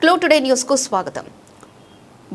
Clue today news కు స్వాగతం.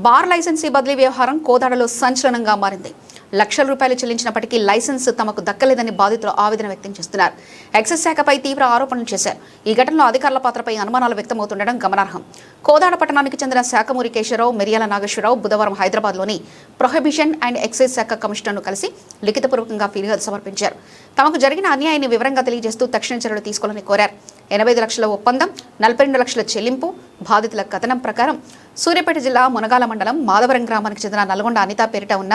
Bar licensee బదిలీ వ్యవహారం కోదాడలో సంచలనంగా మారింది. లక్షల రూపాయలు చెల్లించినప్పటికీ లైసెన్స్ తమకు దక్కలేదని బాధితులు ఆవేదన వ్యక్తం చేస్తున్నారు. ఎక్సైజ్ శాఖపై తీవ్ర ఆరోపణలు చేశారు. ఈ ఘటనలో అధికారుల పాత్రపై అనుమానాలు వ్యక్తమవుతుండడం గమనార్హం. కోదాడ పట్టణానికి చెందిన శాఖమూరి కేశవరావు, మిరియాల నాగేశ్వరరావు బుధవారం హైదరాబాద్లోని ప్రొహిబిషన్ అండ్ ఎక్సైజ్ శాఖ కమిషనర్ను కలిసి లిఖితపూర్వకంగా ఫిర్యాదు సమర్పించారు. తమకు జరిగిన అన్యాయాన్ని వివరంగా తెలియజేస్తూ తక్షణ చర్యలు తీసుకోవాలని కోరారు. 85 లక్షల ఒప్పందం, 42 లక్షల చెల్లింపు. బాధితుల కథనం ప్రకారం సూర్యాపేట జిల్లా మునగాల మండలం మాధవరం గ్రామానికి చెందిన నల్గొండ అనిత పేరిట ఉన్న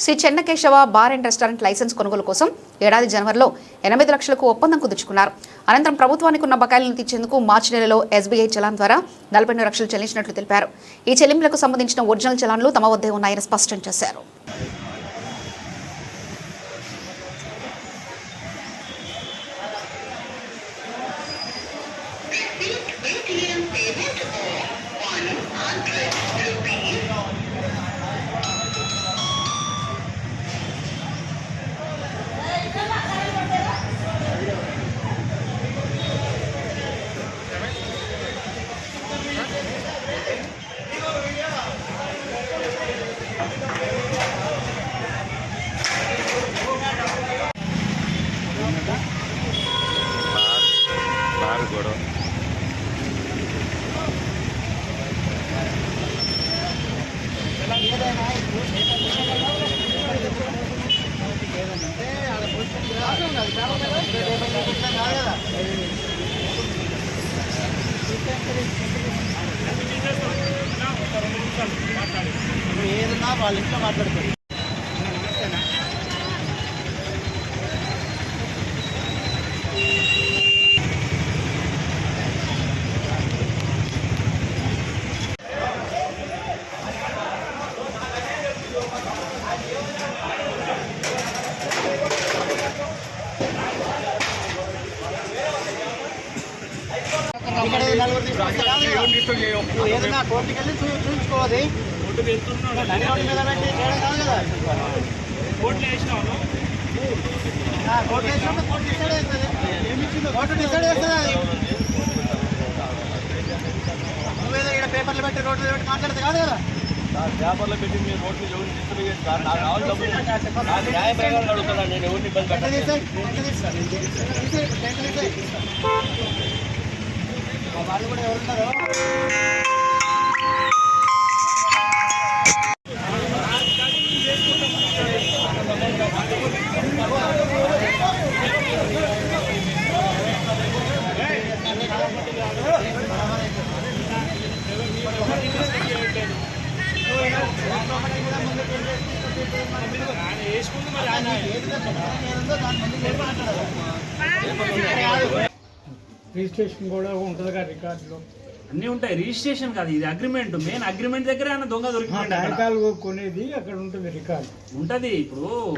Sri Chennakesava bar and restaurant licence కొనుగోలు కోసం ఏడాది జనవరిలో 8 లక్షలకు ఒప్పందం కుదుర్చుకున్నారు. అనంతరం ప్రభుత్వానికి ఉన్న బకాయిలను తీర్చేందుకు మార్చి నెలలో SBI చలాన్ ద్వారా 42 లక్షలు చెల్లించినట్లు తెలిపారు. ఈ చెల్లింపులకు సంబంధించిన ఒరిజినల్ చలాన్లు తమ వద్దే ఉన్నాయని స్పష్టం చేశారు. ఏదన్నా వాళ్ళ ఇంట్లో మాట్లాడుకోండి. ఏదన్నా కోర్టుకి వెళ్ళి చూపించుకోవాలి. మీద పెట్టి చేయడం కాదు కదా. కోర్టులో వేసినప్పుడు కోర్టు డిసైడ్ అవుతుంది. కోర్టు డిసైడ్ చేస్తుంది. నువ్వేదో ఇక్కడ పేపర్లు పెట్టి రోడ్లు పెట్టి మాట్లాడితే కాదు కదా. పేపర్లో పెట్టి మీరు రోడ్లు ఎవరిని డిస్టర్బ్ చేస్తారు. నాకు కావాలి న్యాయపరంగా అడుగుతున్నాను. నేను ఎవరిని ఇబ్బంది పెట్టాను. వాళ్ళు కూడా ఎవరున్నారో రిజిస్ట్రేషన్ కూడా ఉంటుంది కదా, రికార్డులో అన్నీ ఉంటాయి. రిజిస్ట్రేషన్ కాదు, ఇది అగ్రిమెంట్. మెయిన్ అగ్రిమెంట్ దగ్గర ఆయన దొంగ దొరికిపోయింది. కాగితాలు కొనేది అక్కడ ఉంటుంది, రికార్డు ఉంటుంది. ఇప్పుడు